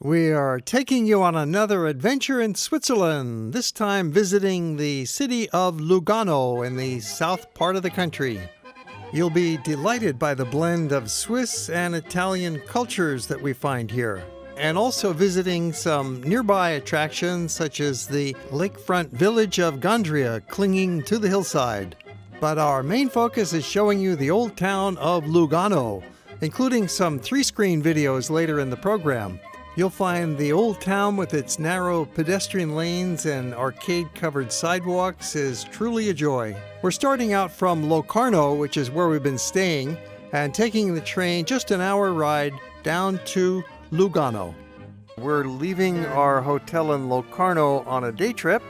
We are taking you on another adventure in Switzerland, this time visiting the city of Lugano in the south part of the country. You'll be delighted by the blend of Swiss and Italian cultures that we find here, and also visiting some nearby attractions such as the lakefront village of Gandria clinging to the hillside. But our main focus is showing you the old town of Lugano, including some 3-screen videos later in the program. You'll find the old town with its narrow pedestrian lanes and arcade-covered sidewalks is truly a joy. We're starting out from Locarno, which is where we've been staying, and taking the train just an hour ride down to Lugano. We're leaving our hotel in Locarno on a day trip.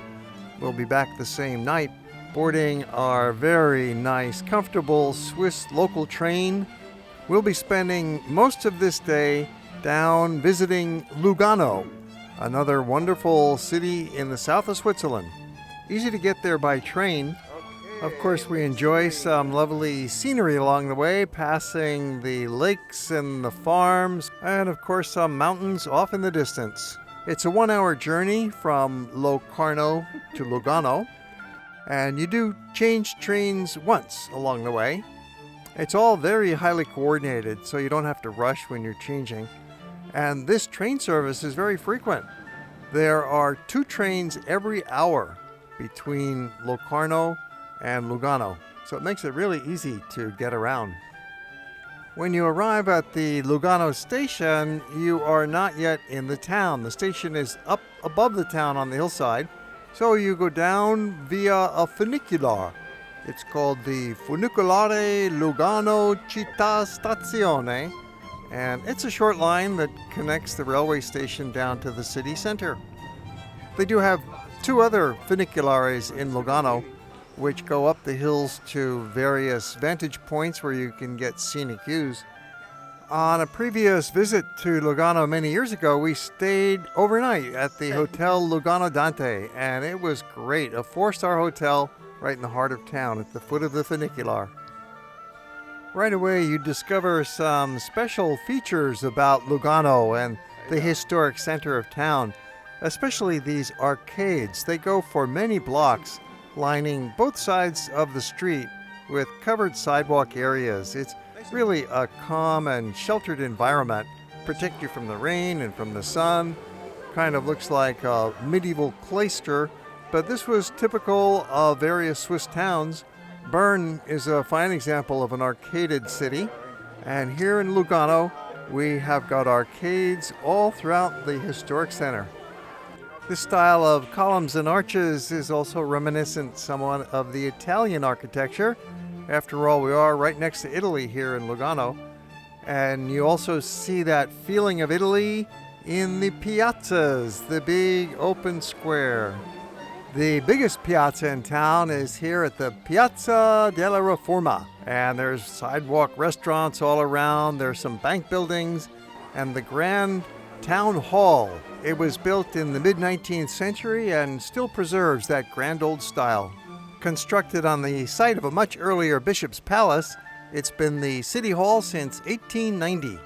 We'll be back the same night, boarding our very nice, comfortable Swiss local train. We'll be spending most of this day down visiting Lugano, another wonderful city in the south of Switzerland. Easy to get there by train. Of course, we enjoy some lovely scenery along the way, passing the lakes and the farms, and of course some mountains off in the distance. It's a 1-hour journey from Locarno to Lugano, and you do change trains once along the way. It's all very highly coordinated, so you don't have to rush when you're changing. And this train service is very frequent. There are 2 trains every hour between Locarno and Lugano, so it makes it really easy to get around. When you arrive at the Lugano station, you are not yet in the town. The station is up above the town on the hillside, so you go down via a funicolare. It's called the Funicolare Lugano Città Stazione, and it's a short line that connects the railway station down to the city center. They do have 2 other funiculares in Lugano, which go up the hills to various vantage points where you can get scenic views. On a previous visit to Lugano many years ago, we stayed overnight at the Hotel Lugano Dante, and it was great. A 4-star hotel right in the heart of town at the foot of the funicular. Right away, you discover some special features about Lugano and the historic center of town, especially these arcades. They go for many blocks, lining both sides of the street with covered sidewalk areas. It's really a calm and sheltered environment, protect you from the rain and from the sun. Kind of looks like a medieval cloister, but this was typical of various Swiss towns. Bern is a fine example of an arcaded city, and here in Lugano we have got arcades all throughout the historic center. This style of columns and arches is also reminiscent somewhat of the Italian architecture. After all, we are right next to Italy here in Lugano, and you also see that feeling of Italy in the piazzas, the big open square. The biggest piazza in town is here at the Piazza della Reforma, and there's sidewalk restaurants all around. There's some bank buildings and the grand town hall. It was built in the mid-19th century and still preserves that grand old style. Constructed on the site of a much earlier bishop's palace, it's been the city hall since 1890.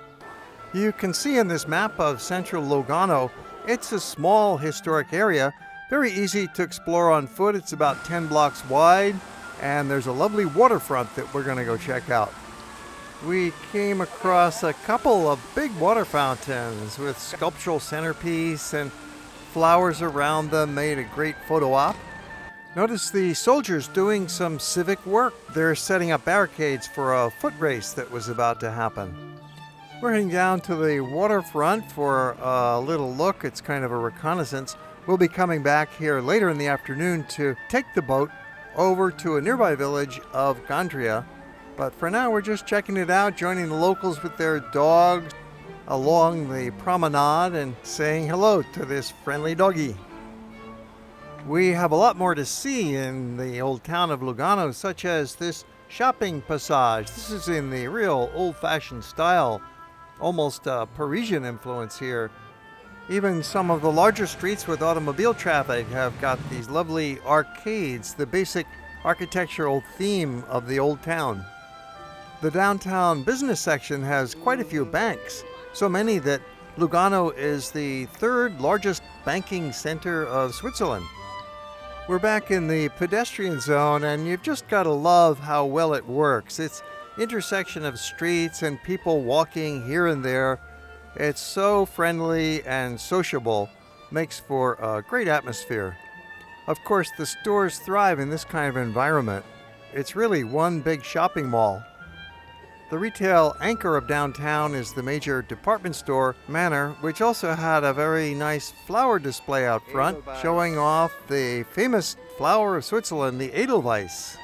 You can see in this map of central Lugano, it's a small historic area, very easy to explore on foot. It's about 10 blocks wide, and there's a lovely waterfront that we're going to go check out. We came across a couple of big water fountains with sculptural centerpiece and flowers around them, made a great photo op. Notice the soldiers doing some civic work. They're setting up barricades for a foot race that was about to happen. We're heading down to the waterfront for a little look. It's kind of a reconnaissance. We'll be coming back here later in the afternoon to take the boat over to a nearby village of Gandria. But for now, we're just checking it out, joining the locals with their dogs along the promenade and saying hello to this friendly doggy. We have a lot more to see in the old town of Lugano, such as this shopping passage. This is in the real old-fashioned style, almost Parisian influence here. Even some of the larger streets with automobile traffic have got these lovely arcades, the basic architectural theme of the old town. The downtown business section has quite a few banks, so many that Lugano is the third largest banking center of Switzerland. We're back in the pedestrian zone, and you've just got to love how well it works. It's intersection of streets and people walking here and there. It's so friendly and sociable, makes for a great atmosphere. Of course, the stores thrive in this kind of environment. It's really one big shopping mall. The retail anchor of downtown is the major department store, Manor, which also had a very nice flower display out front, showing off the famous flower of Switzerland, the Edelweiss.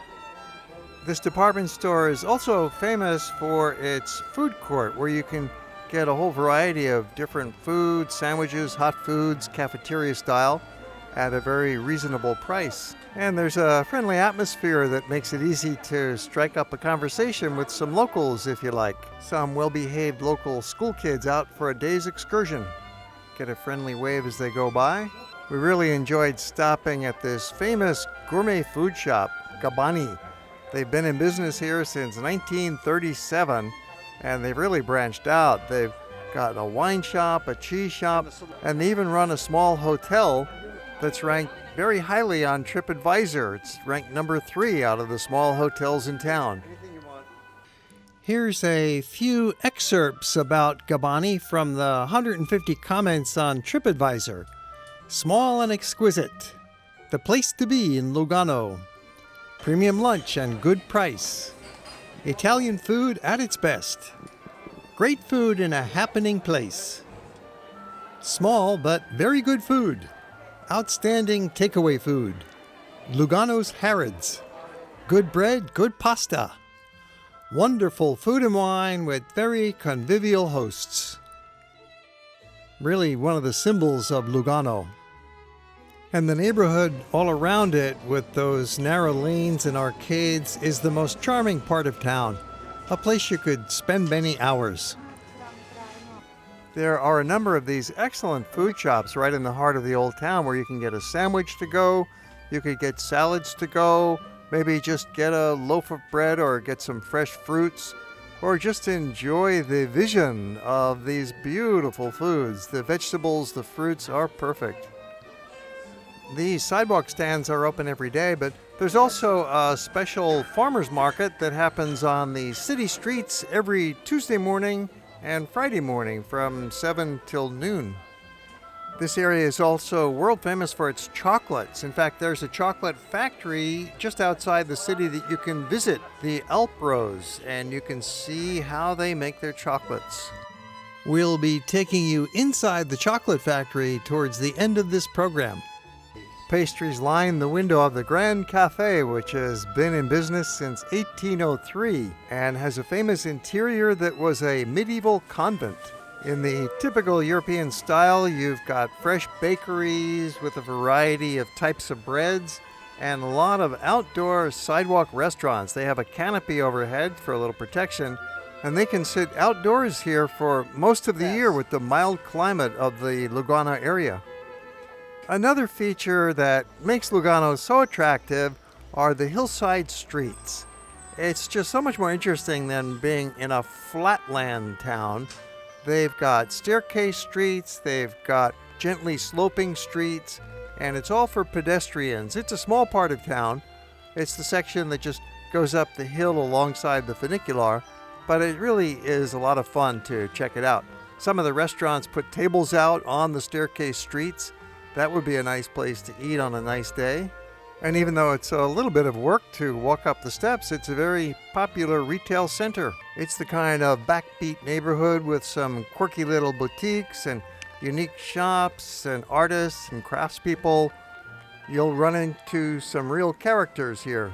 This department store is also famous for its food court, where you can get a whole variety of different foods, sandwiches, hot foods, cafeteria style, at a very reasonable price. And there's a friendly atmosphere that makes it easy to strike up a conversation with some locals if you like. Some well-behaved local school kids out for a day's excursion. Get a friendly wave as they go by. We really enjoyed stopping at this famous gourmet food shop, Gabani. They've been in business here since 1937, and they've really branched out. They've got a wine shop, a cheese shop, and they even run a small hotel that's ranked very highly on TripAdvisor. It's ranked number 3 out of the small hotels in town. Here's a few excerpts about Gabani from the 150 comments on TripAdvisor. Small and exquisite. The place to be in Lugano. Premium lunch and good price. Italian food at its best. Great food in a happening place. Small but very good food. Outstanding takeaway food. Lugano's Harrods. Good bread, good pasta. Wonderful food and wine with very convivial hosts. Really one of the symbols of Lugano. And the neighborhood all around it with those narrow lanes and arcades is the most charming part of town. A place you could spend many hours. There are a number of these excellent food shops right in the heart of the old town where you can get a sandwich to go, you could get salads to go, maybe just get a loaf of bread or get some fresh fruits, or just enjoy the vision of these beautiful foods. The vegetables, the fruits are perfect. These sidewalk stands are open every day, but there's also a special farmers market that happens on the city streets every Tuesday morning and Friday morning from 7 till noon. This area is also world famous for its chocolates. In fact, there's a chocolate factory just outside the city that you can visit, the Alprose, and you can see how they make their chocolates. We'll be taking you inside the chocolate factory towards the end of this program. Pastries line the window of the Grand Cafe, which has been in business since 1803 and has a famous interior that was a medieval convent. In the typical European style, you've got fresh bakeries with a variety of types of breads and a lot of outdoor sidewalk restaurants. They have a canopy overhead for a little protection, and they can sit outdoors here for most of the year with the mild climate of the Lugano area. Another feature that makes Lugano so attractive are the Hillside Streets. It's just so much more interesting than being in a flatland town. They've got staircase streets, they've got gently sloping streets, and it's all for pedestrians. It's a small part of town. It's the section that just goes up the hill alongside the funicolare, but it really is a lot of fun to check it out. Some of the restaurants put tables out on the staircase streets. That would be a nice place to eat on a nice day. And even though it's a little bit of work to walk up the steps, it's a very popular retail center. It's the kind of backbeat neighborhood with some quirky little boutiques and unique shops and artists and craftspeople. You'll run into some real characters here.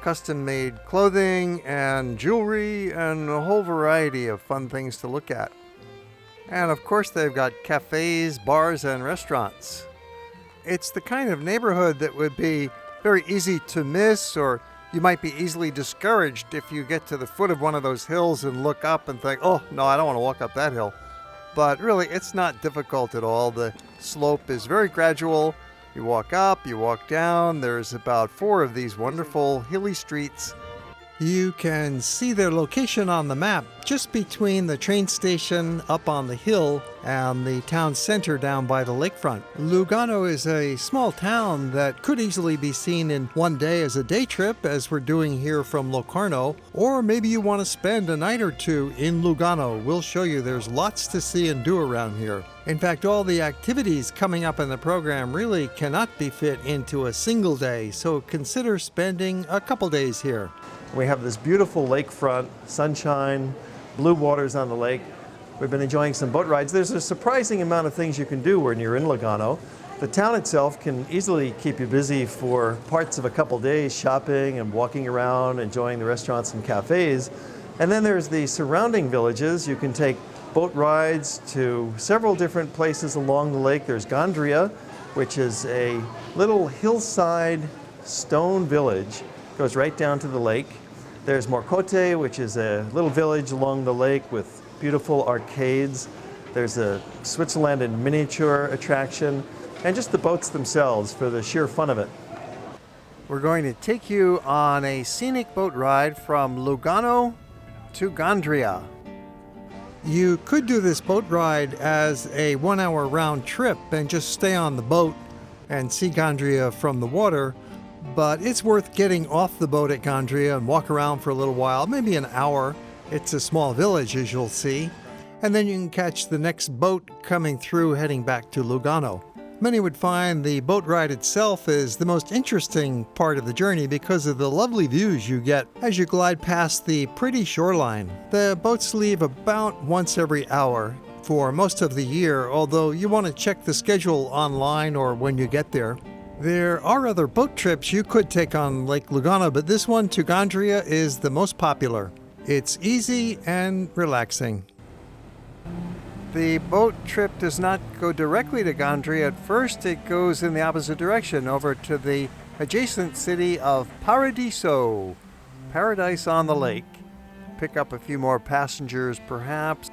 Custom-made clothing and jewelry and a whole variety of fun things to look at. And of course they've got cafes, bars, and restaurants. It's the kind of neighborhood that would be very easy to miss, or you might be easily discouraged if you get to the foot of one of those hills and look up and think, oh, no, I don't want to walk up that hill. But really, it's not difficult at all. The slope is very gradual. You walk up, you walk down. There's about 4 of these wonderful hilly streets. You can see their location on the map just between the train station up on the hill and the town center down by the lakefront. Lugano is a small town that could easily be seen in one day as a day trip, as we're doing here from Locarno, or maybe you want to spend a night or two in Lugano. We'll show you there's lots to see and do around here. In fact, all the activities coming up in the program really cannot be fit into a single day, so consider spending a couple days here. We have this beautiful lakefront, sunshine, blue waters on the lake. We've been enjoying some boat rides. There's a surprising amount of things you can do when you're in Lugano. The town itself can easily keep you busy for parts of a couple days, shopping and walking around, enjoying the restaurants and cafes. And then there's the surrounding villages. You can take boat rides to several different places along the lake. There's Gandria, which is a little hillside stone village. Goes right down to the lake. There's Morcote, which is a little village along the lake with beautiful arcades. There's a Switzerland in miniature attraction, and just the boats themselves for the sheer fun of it. We're going to take you on a scenic boat ride from Lugano to Gandria. You could do this boat ride as a 1-hour round trip and just stay on the boat and see Gandria from the water, but it's worth getting off the boat at Gandria and walk around for a little while, maybe an hour. It's a small village, as you'll see, and then you can catch the next boat coming through heading back to Lugano. Many would find the boat ride itself is the most interesting part of the journey because of the lovely views you get as you glide past the pretty shoreline. The boats leave about once every hour for most of the year, although you want to check the schedule online or when you get there. There are other boat trips you could take on Lake Lugano, but this one to Gandria is the most popular. It's easy and relaxing. The boat trip does not go directly to Gandria at first. It goes in the opposite direction over to the adjacent city of Paradiso, Paradise on the Lake. Pick up a few more passengers perhaps.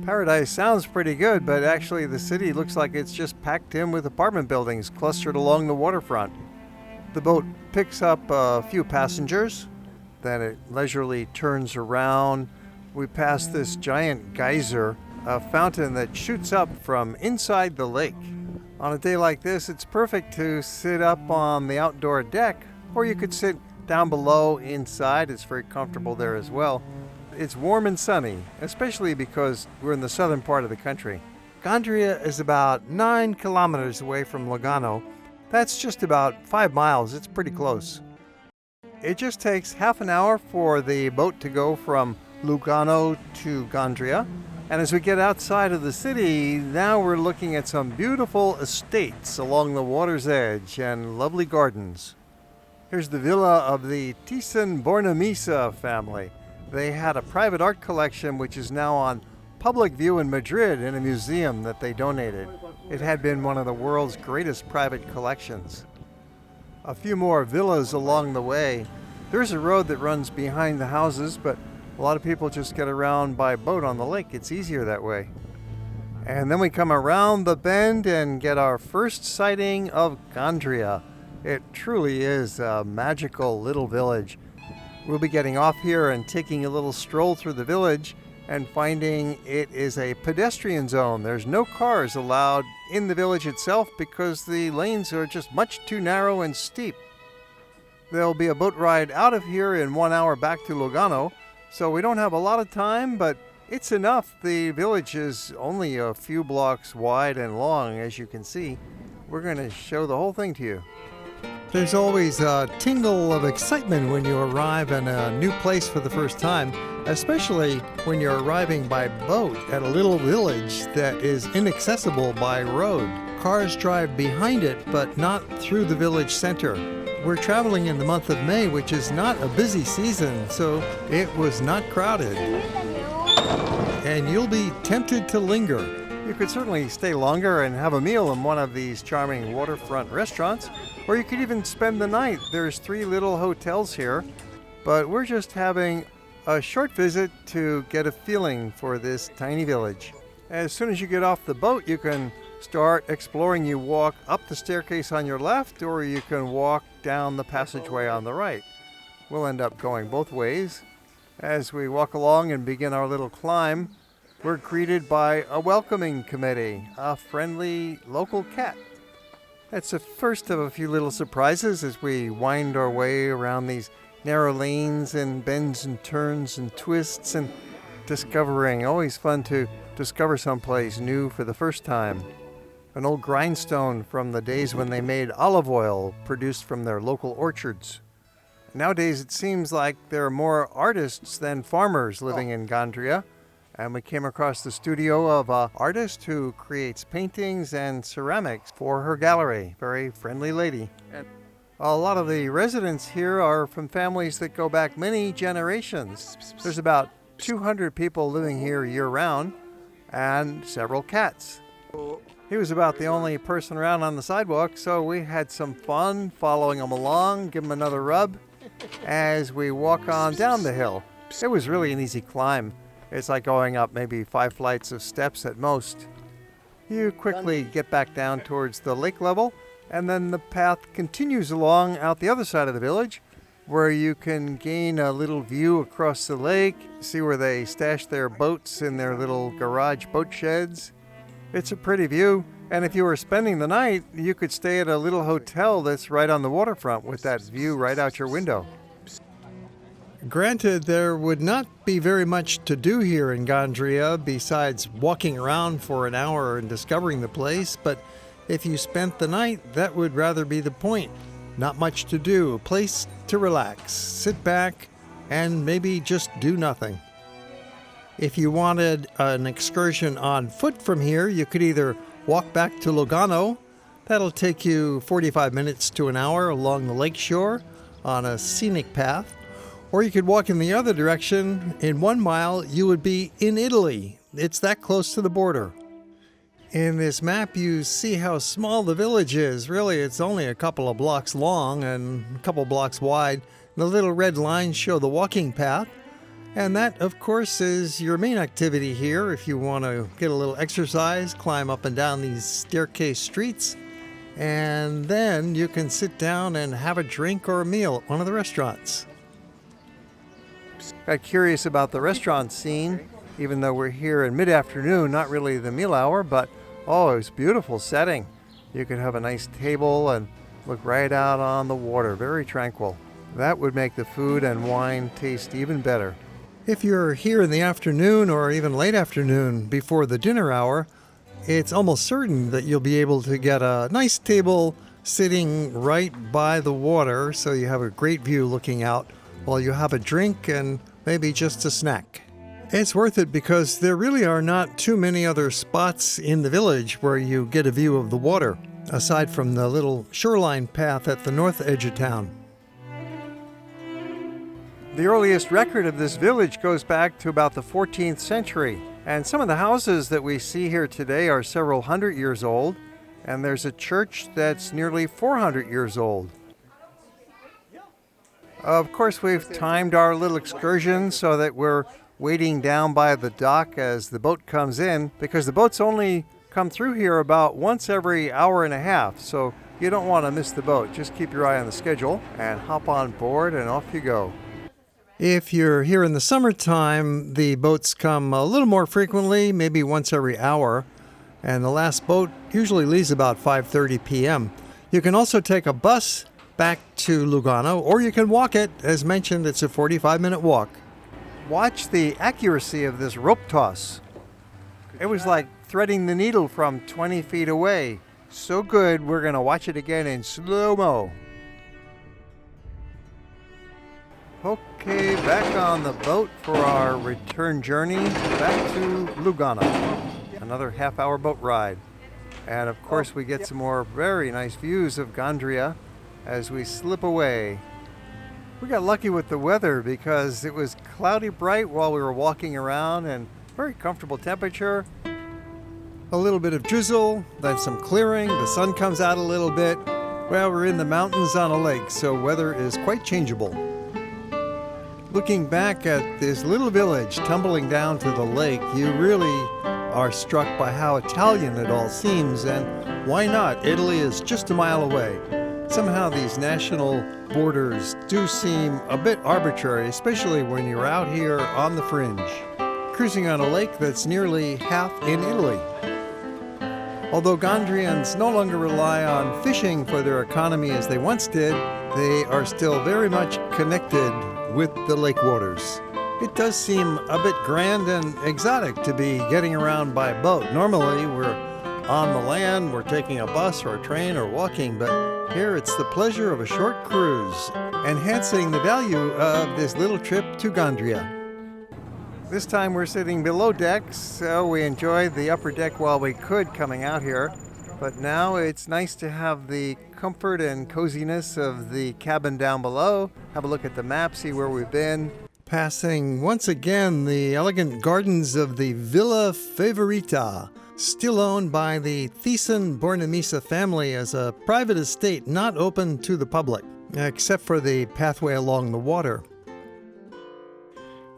Paradise sounds pretty good, but actually the city looks like it's just packed in with apartment buildings clustered along the waterfront. The boat picks up a few passengers, then it leisurely turns around. We pass this giant geyser, a fountain that shoots up from inside the lake. On a day like this, it's perfect to sit up on the outdoor deck, or you could sit down below inside. It's very comfortable there as well. It's warm and sunny, especially because we're in the southern part of the country. Gandria is about 9 kilometers away from Lugano. That's just about 5 miles. It's pretty close. It just takes half an hour for the boat to go from Lugano to Gandria. And as we get outside of the city, now we're looking at some beautiful estates along the water's edge and lovely gardens. Here's the villa of the Thyssen-Bornemisza family. They had a private art collection which is now on public view in Madrid in a museum that they donated. It had been one of the world's greatest private collections. A few more villas along the way. There's a road that runs behind the houses, but a lot of people just get around by boat on the lake. It's easier that way. And then we come around the bend and get our first sighting of Gandria. It truly is a magical little village. We'll be getting off here and taking a little stroll through the village and finding it is a pedestrian zone. There's no cars allowed in the village itself because the lanes are just much too narrow and steep. There'll be a boat ride out of here in 1 hour back to Lugano, so we don't have a lot of time, but it's enough. The village is only a few blocks wide and long, as you can see. We're going to show the whole thing to you. There's always a tingle of excitement when you arrive in a new place for the first time, especially when you're arriving by boat at a little village that is inaccessible by road. Cars drive behind it, but not through the village center. We're traveling in the month of May, which is not a busy season, so it was not crowded. And you'll be tempted to linger. You could certainly stay longer and have a meal in one of these charming waterfront restaurants, or you could even spend the night. There's 3 little hotels here, but we're just having a short visit to get a feeling for this tiny village. As soon as you get off the boat, you can start exploring. You walk up the staircase on your left, or you can walk down the passageway on the right. we'll end up going both ways. As we walk along and begin our little climb, we're greeted by a welcoming committee, a friendly local cat. That's the first of a few little surprises as we wind our way around these narrow lanes and bends and turns and twists and discovering. Always fun to discover someplace new for the first time. An old grindstone from the days when they made olive oil produced from their local orchards. Nowadays it seems like there are more artists than farmers living in Gandria, and we came across the studio of an artist who creates paintings and ceramics for her gallery. Very friendly lady. And a lot of the residents here are from families that go back many generations. There's about 200 people living here year-round and several cats. He was about the only person around on the sidewalk, so we had some fun following him along, give him another rub as we walk on down the hill. It was really an easy climb. It's like going up maybe 5 flights of steps at most. You quickly get back down towards the lake level, and then the path continues along out the other side of the village, where you can gain a little view across the lake, see where they stash their boats in their little garage boat sheds. It's a pretty view, and if you were spending the night, you could stay at a little hotel that's right on the waterfront with that view right out your window. Granted, there would not be very much to do here in Gandria besides walking around for an hour and discovering the place, but if you spent the night, that would rather be the point. Not much to do, a place to relax, sit back, and maybe just do nothing. If you wanted an excursion on foot from here, you could either walk back to Lugano. That'll take you 45 minutes to an hour along the lake shore on a scenic path. Or you could walk in the other direction. In 1 mile, you would be in Italy. It's that close to the border. In this map, you see how small the village is. Really, it's only a couple of blocks long and a couple blocks wide. The little red lines show the walking path. And that, of course, is your main activity here if you want to get a little exercise, climb up and down these staircase streets. And then you can sit down and have a drink or a meal at one of the restaurants. Got curious about the restaurant scene, even though we're here in mid-afternoon, not really the meal hour, but oh, it was a beautiful setting. You could have a nice table and look right out on the water, very tranquil. That would make the food and wine taste even better. If you're here in the afternoon or even late afternoon before the dinner hour, it's almost certain that you'll be able to get a nice table sitting right by the water, so you have a great view looking out while you have a drink and maybe just a snack. It's worth it because there really are not too many other spots in the village where you get a view of the water, aside from the little shoreline path at the north edge of town. The earliest record of this village goes back to about the 14th century, and some of the houses that we see here today are several hundred years old, and there's a church that's nearly 400 years old. Of course, we've timed our little excursion so that we're waiting down by the dock as the boat comes in, because the boats only come through here about once every hour and a half, so you don't want to miss the boat. Just keep your eye on the schedule and hop on board and off you go. If you're here in the summertime, the boats come a little more frequently, maybe once every hour, and the last boat usually leaves about 5:30 p.m. You can also take a bus back to Lugano, or you can walk it. As mentioned, it's a 45-minute walk. Watch the accuracy of this rope toss. It was like threading the needle from 20 feet away. So good, we're going to watch it again in slow-mo. Okay, back on the boat for our return journey back to Lugano. Another half-hour boat ride. And of course we get some more very nice views of Gandria as we slip away. We got lucky with the weather because it was cloudy bright while we were walking around and very comfortable temperature. A little bit of drizzle, then some clearing, the sun comes out a little bit. Well, we're in the mountains on a lake, so weather is quite changeable. Looking back at this little village tumbling down to the lake, you really are struck by how Italian it all seems, and why not? Italy is just a mile away. Somehow these national borders do seem a bit arbitrary, especially when you're out here on the fringe, cruising on a lake that's nearly half in Italy. Although Gandrians no longer rely on fishing for their economy as they once did, they are still very much connected with the lake waters. It does seem a bit grand and exotic to be getting around by boat. Normally we're on the land, we're taking a bus or a train or walking, but here it's the pleasure of a short cruise, enhancing the value of this little trip to Gandria. This time we're sitting below deck, so we enjoyed the upper deck while we could coming out here. But now it's nice to have the comfort and coziness of the cabin down below. Have a look at the map, see where we've been. Passing once again the elegant gardens of the Villa Favorita, still owned by the Thyssen-Bornemisza family as a private estate not open to the public, except for the pathway along the water.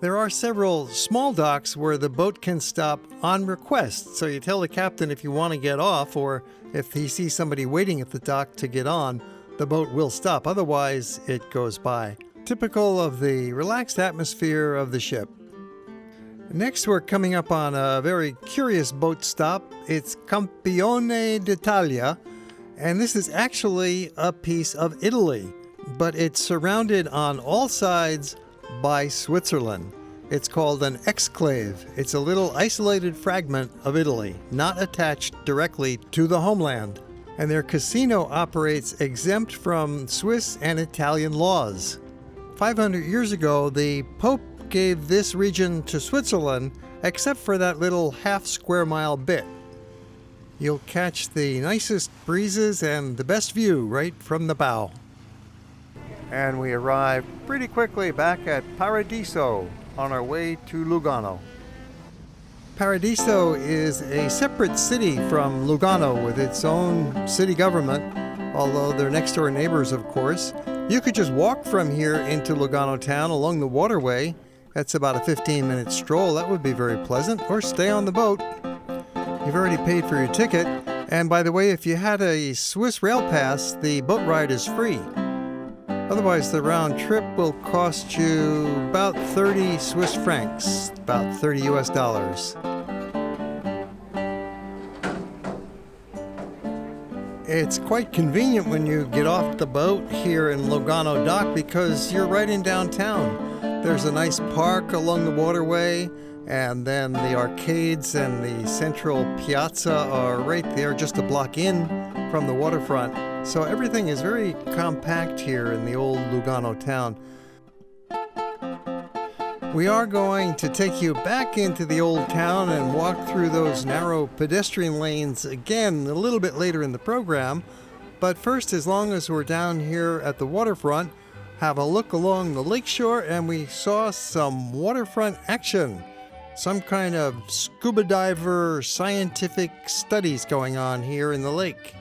There are several small docks where the boat can stop on request, so you tell the captain if you want to get off, or if he sees somebody waiting at the dock to get on, the boat will stop, otherwise it goes by. Typical of the relaxed atmosphere of the ship. Next we're coming up on a very curious boat stop. It's Campione d'Italia, and this is actually a piece of Italy, but it's surrounded on all sides by Switzerland. It's called an exclave. It's a little isolated fragment of Italy, not attached directly to the homeland. And their casino operates exempt from Swiss and Italian laws. 500 years ago, the Pope gave this region to Switzerland, except for that little half-square-mile bit. You'll catch the nicest breezes and the best view right from the bow. And we arrive pretty quickly back at Paradiso on our way to Lugano. Paradiso is a separate city from Lugano with its own city government, although they're next door neighbors, of course. You could just walk from here into Lugano town along the waterway. That's about a 15-minute stroll. That would be very pleasant. Or stay on the boat. You've already paid for your ticket. And by the way, if you had a Swiss rail pass, the boat ride is free. Otherwise, the round trip will cost you about 30 Swiss francs, about $30 US. It's quite convenient when you get off the boat here in Lugano Dock because you're right in downtown. There's a nice park along the waterway, and then the arcades and the central piazza are right there just a block in from the waterfront. So everything is very compact here in the old Lugano town. We are going to take you back into the old town and walk through those narrow pedestrian lanes again a little bit later in the program. But first, as long as we're down here at the waterfront, have a look along the lakeshore, and we saw some waterfront action. Some kind of scuba diver scientific studies going on here in the lake.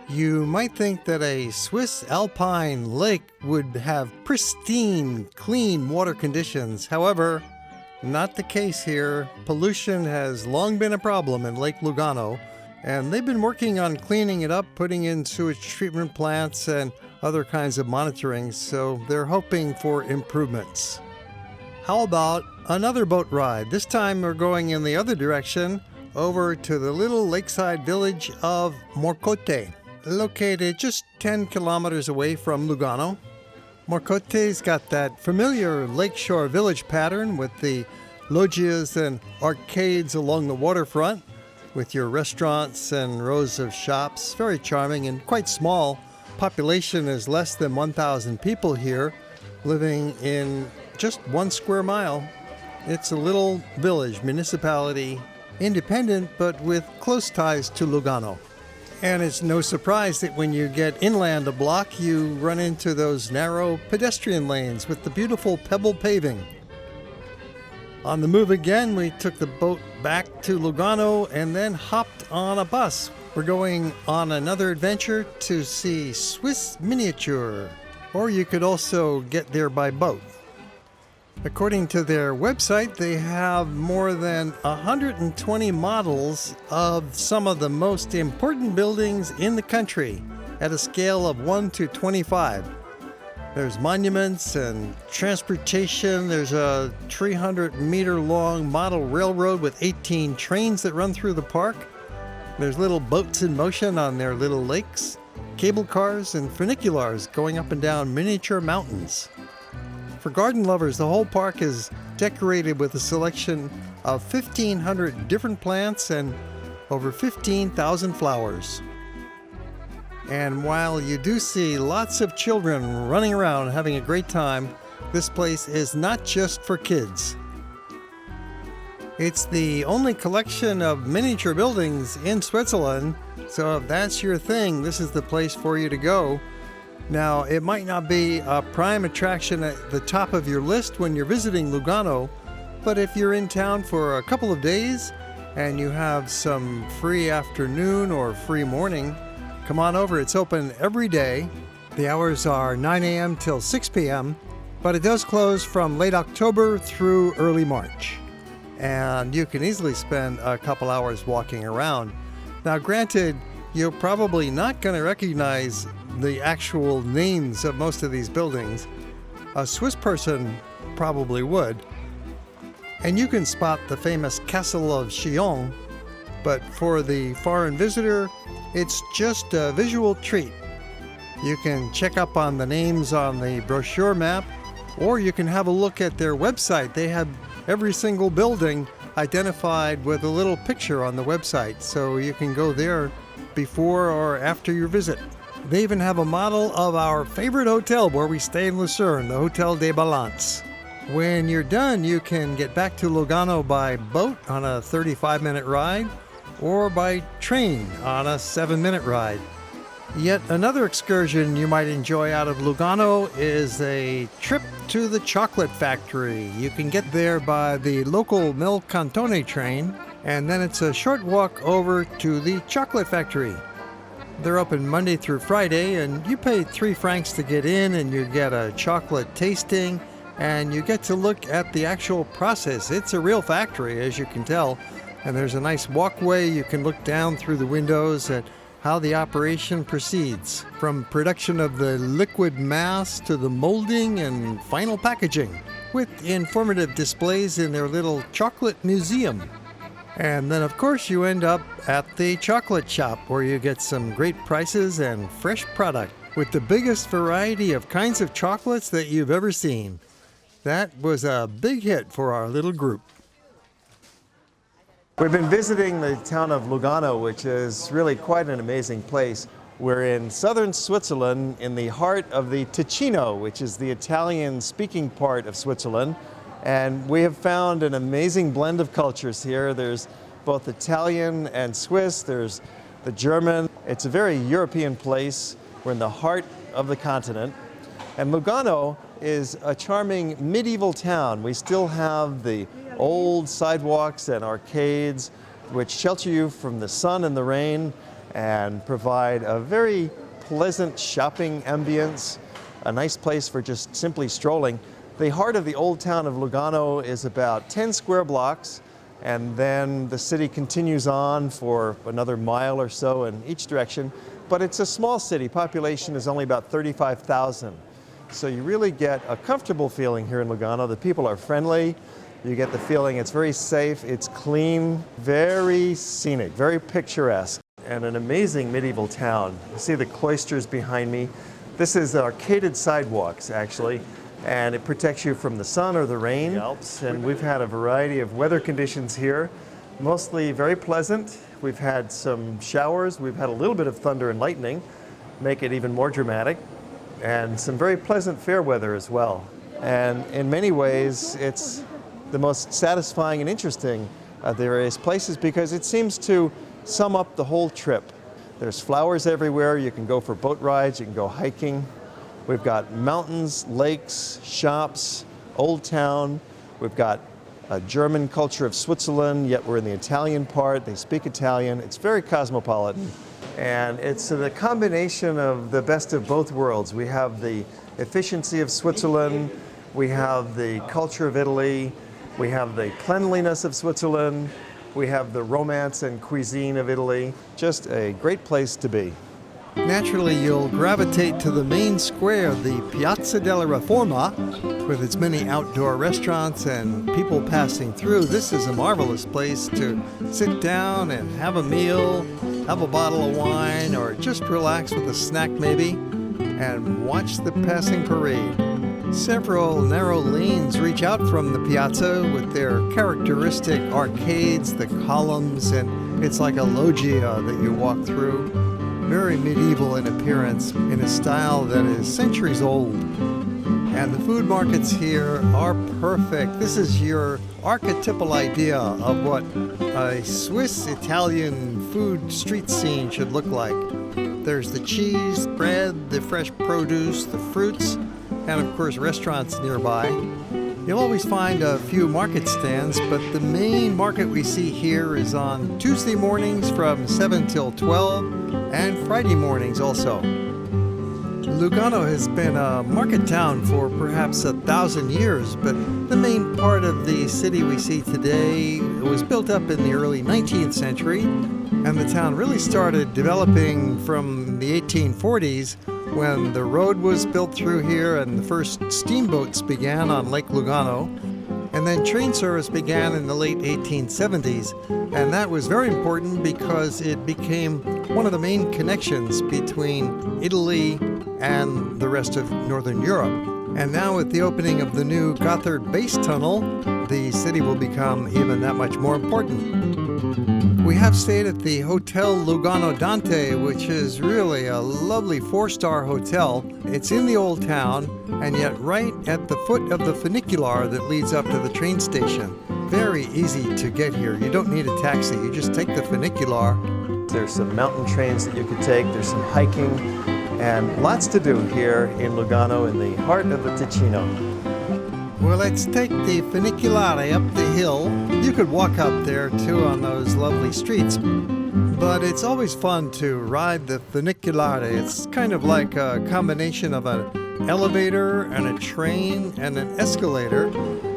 You might think that a Swiss alpine lake would have pristine, clean water conditions. However, not the case here. Pollution has long been a problem in Lake Lugano, and they've been working on cleaning it up, putting in sewage treatment plants and other kinds of monitoring, so they're hoping for improvements. How about another boat ride? This time we're going in the other direction, over to the little lakeside village of Morcote, located just 10 kilometers away from Lugano. Morcote's got that familiar lakeshore village pattern with the loggias and arcades along the waterfront, with your restaurants and rows of shops. Very charming and quite small. Population is less than 1,000 people here, living in just 1 square mile. It's a little village, municipality, independent, but with close ties to Lugano. And it's no surprise that when you get inland a block, you run into those narrow pedestrian lanes with the beautiful pebble paving. On the move again, we took the boat back to Lugano and then hopped on a bus. We're going on another adventure to see Swiss Miniatur, or you could also get there by boat. According to their website, they have more than 120 models of some of the most important buildings in the country, at a scale of 1 to 25. There's monuments and transportation. There's a 300-meter-long model railroad with 18 trains that run through the park. There's little boats in motion on their little lakes, cable cars, and funiculars going up and down miniature mountains. For garden lovers, the whole park is decorated with a selection of 1,500 different plants and over 15,000 flowers. And while you do see lots of children running around having a great time, this place is not just for kids. It's the only collection of miniature buildings in Switzerland, so if that's your thing, this is the place for you to go. Now, it might not be a prime attraction at the top of your list when you're visiting Lugano, but if you're in town for a couple of days and you have some free afternoon or free morning, come on over. It's open every day. The hours are 9 a.m. till 6 p.m., but it does close from late October through early March. And you can easily spend a couple hours walking around. Now, granted, you're probably not going to recognize the actual names of most of these buildings. A Swiss person probably would. And you can spot the famous Castle of Chillon, but for the foreign visitor, it's just a visual treat. You can check up on the names on the brochure map, or you can have a look at their website. They have every single building identified with a little picture on the website, so you can go there before or after your visit. They even have a model of our favorite hotel where we stay in Lucerne, the Hotel des Balances. When you're done, you can get back to Lugano by boat on a 35-minute ride, or by train on a 7-minute ride. Yet another excursion you might enjoy out of Lugano is a trip to the chocolate factory. You can get there by the local Melcantone train, and then it's a short walk over to the chocolate factory. They're open Monday through Friday, and you pay 3 francs to get in, and you get a chocolate tasting, and you get to look at the actual process. It's a real factory, as you can tell. And there's a nice walkway. You can look down through the windows at how the operation proceeds, from production of the liquid mass to the molding and final packaging, with informative displays in their little chocolate museum. And then, of course, you end up at the chocolate shop, where you get some great prices and fresh product, with the biggest variety of kinds of chocolates that you've ever seen. That was a big hit for our little group. We've been visiting the town of Lugano, which is really quite an amazing place. We're in southern Switzerland in the heart of the Ticino, which is the Italian-speaking part of Switzerland. And we have found an amazing blend of cultures here. There's both Italian and Swiss, there's the German. It's a very European place. We're in the heart of the continent. And Lugano is a charming medieval town. We still have the old sidewalks and arcades which shelter you from the sun and the rain and provide a very pleasant shopping ambience, a nice place for just simply strolling. The heart of the old town of Lugano is about 10 square blocks, and then the city continues on for another mile or so in each direction. But it's a small city. Population is only about 35,000. So you really get a comfortable feeling here in Lugano. The people are friendly. You get the feeling it's very safe, it's clean, very scenic, very picturesque, and an amazing medieval town. You see the cloisters behind me. This is arcaded sidewalks, actually, and it protects you from the sun or the rain. The Alps, and we've had a variety of weather conditions here, mostly very pleasant. We've had some showers, we've had a little bit of thunder and lightning, make it even more dramatic, and some very pleasant fair weather as well. And in many ways, it's the most satisfying and interesting of the various places because it seems to sum up the whole trip. There's flowers everywhere. You can go for boat rides, you can go hiking. We've got mountains, lakes, shops, old town. We've got a German culture of Switzerland, yet we're in the Italian part. They speak Italian. It's very cosmopolitan. And it's a combination of the best of both worlds. We have the efficiency of Switzerland. We have the culture of Italy. We have the cleanliness of Switzerland. We have the romance and cuisine of Italy. Just a great place to be. Naturally, you'll gravitate to the main square, the Piazza della Reforma, with its many outdoor restaurants and people passing through. This is a marvelous place to sit down and have a meal, have a bottle of wine, or just relax with a snack maybe, and watch the passing parade. Several narrow lanes reach out from the piazza with their characteristic arcades, the columns, and it's like a loggia that you walk through. Very medieval in appearance, in a style that is centuries old. And the food markets here are perfect. This is your archetypal idea of what a Swiss Italian food street scene should look like. There's the cheese, bread, the fresh produce, the fruits, and of course restaurants nearby. You'll always find a few market stands, but the main market we see here is on Tuesday mornings from 7 till 12 and Friday mornings also. Lugano has been a market town for perhaps 1,000 years, but the main part of the city we see today was built up in the early 19th century, and the town really started developing from the 1840s when the road was built through here and the first steamboats began on Lake Lugano. And then train service began in the late 1870s, and that was very important because it became one of the main connections between Italy and the rest of Northern Europe. And now with the opening of the new Gotthard base tunnel, the city will become even that much more important. We have stayed at the Hotel Lugano Dante, which is really a lovely 4-star hotel. It's in the old town, and yet right at the foot of the funicolare that leads up to the train station. Very easy to get here. You don't need a taxi. You just take the funicolare. There's some mountain trains that you could take. There's some hiking, and lots to do here in Lugano in the heart of the Ticino. Well, let's take the funicolare up the hill. You could walk up there too on those lovely streets, but it's always fun to ride the funicolare. It's kind of like a combination of an elevator and a train and an escalator,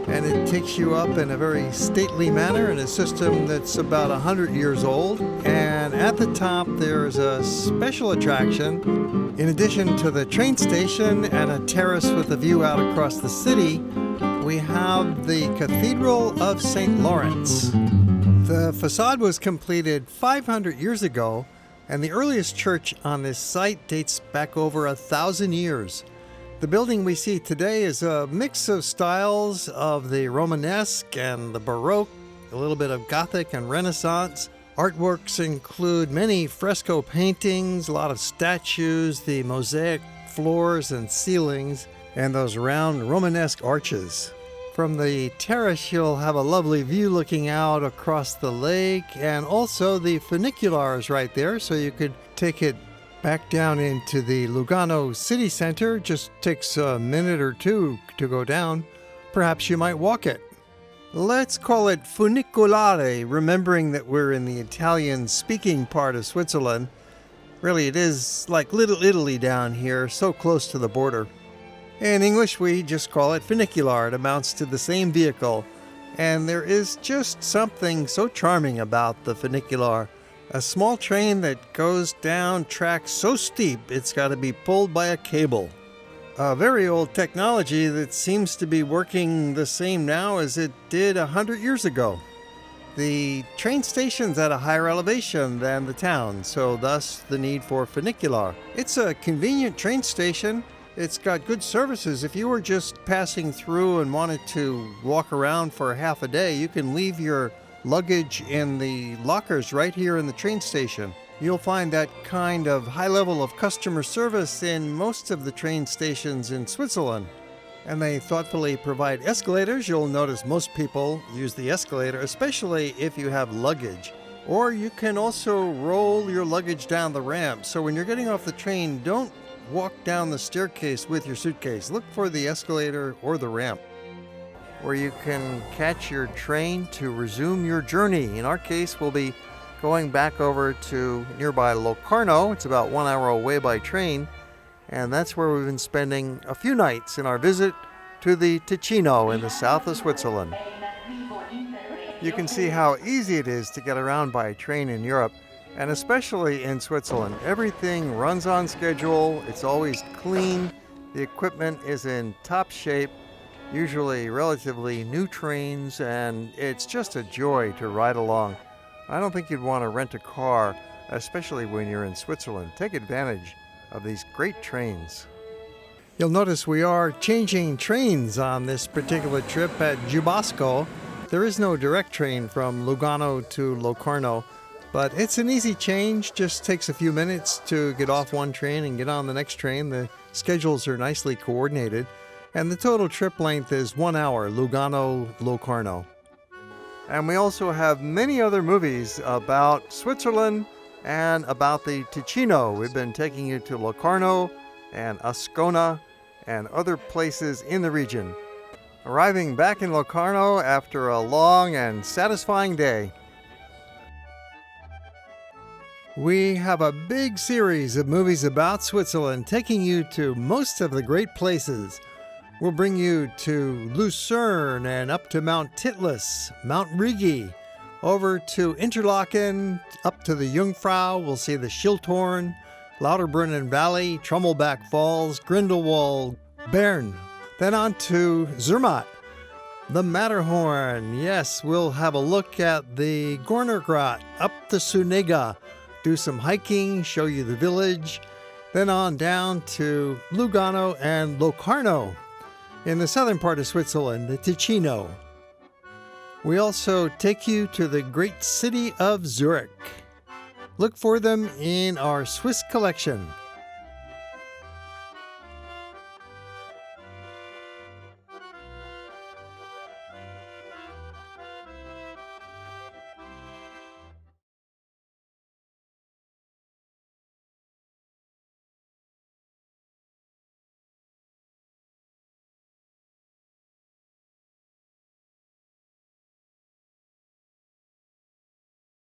and it takes you up in a very stately manner in a system that's about 100 years old. And at the top there's a special attraction. In addition to the train station and a terrace with a view out across the city, we have the Cathedral of St Lawrence. The facade was completed 500 years ago, and the earliest church on this site dates back over 1,000 years. The building we see today is a mix of styles of the Romanesque and the Baroque, a little bit of Gothic and Renaissance. Artworks include many fresco paintings, a lot of statues, the mosaic floors and ceilings, and those round Romanesque arches. From the terrace, you'll have a lovely view looking out across the lake, and also the funiculare is right there, so you could take it back down into the Lugano city center. Just takes a minute or two to go down. Perhaps you might walk it. Let's call it funicolare, remembering that we're in the Italian-speaking part of Switzerland. Really, it is like Little Italy down here, so close to the border. In English, we just call it funiculare. It amounts to the same vehicle. And there is just something so charming about the funiculare. A small train that goes down tracks so steep it's got to be pulled by a cable. A very old technology that seems to be working the same now as it did 100 years ago. The train station's at a higher elevation than the town, so thus the need for funiculare. It's a convenient train station. It's got good services. If you were just passing through and wanted to walk around for half a day, you can leave your luggage in the lockers right here in the train station. You'll find that kind of high level of customer service in most of the train stations in Switzerland. And they thoughtfully provide escalators. You'll notice most people use the escalator, especially if you have luggage. Or you can also roll your luggage down the ramp. So when you're getting off the train, don't walk down the staircase with your suitcase. Look for the escalator or the ramp, where you can catch your train to resume your journey. In our case, we'll be going back over to nearby Locarno. It's about 1 hour away by train, and that's where we've been spending a few nights in our visit to the Ticino in the south of Switzerland. You can see how easy it is to get around by train in Europe. And especially in Switzerland, everything runs on schedule, it's always clean, the equipment is in top shape, usually relatively new trains, and it's just a joy to ride along. I don't think you'd want to rent a car, especially when you're in Switzerland. Take advantage of these great trains. You'll notice we are changing trains on this particular trip at Giubasco. There is no direct train from Lugano to Locarno, but it's an easy change, just takes a few minutes to get off one train and get on the next train. The schedules are nicely coordinated, and the total trip length is 1 hour, Lugano-Locarno. And we also have many other movies about Switzerland and about the Ticino. We've been taking you to Locarno and Ascona and other places in the region. Arriving back in Locarno after a long and satisfying day. We have a big series of movies about Switzerland taking you to most of the great places. We'll bring you to Lucerne and up to Mount Titlis, Mount Rigi, over to Interlaken, up to the Jungfrau. We'll see the Schilthorn, Lauterbrunnen Valley, Trummelbach Falls, Grindelwald, Bern. Then on to Zermatt, the Matterhorn. Yes, we'll have a look at the Gornergrat, up the Sunega, do some hiking, show you the village. Then on down to Lugano and Locarno in the southern part of Switzerland, the Ticino. We also take you to the great city of Zurich. Look for them in our Swiss collection.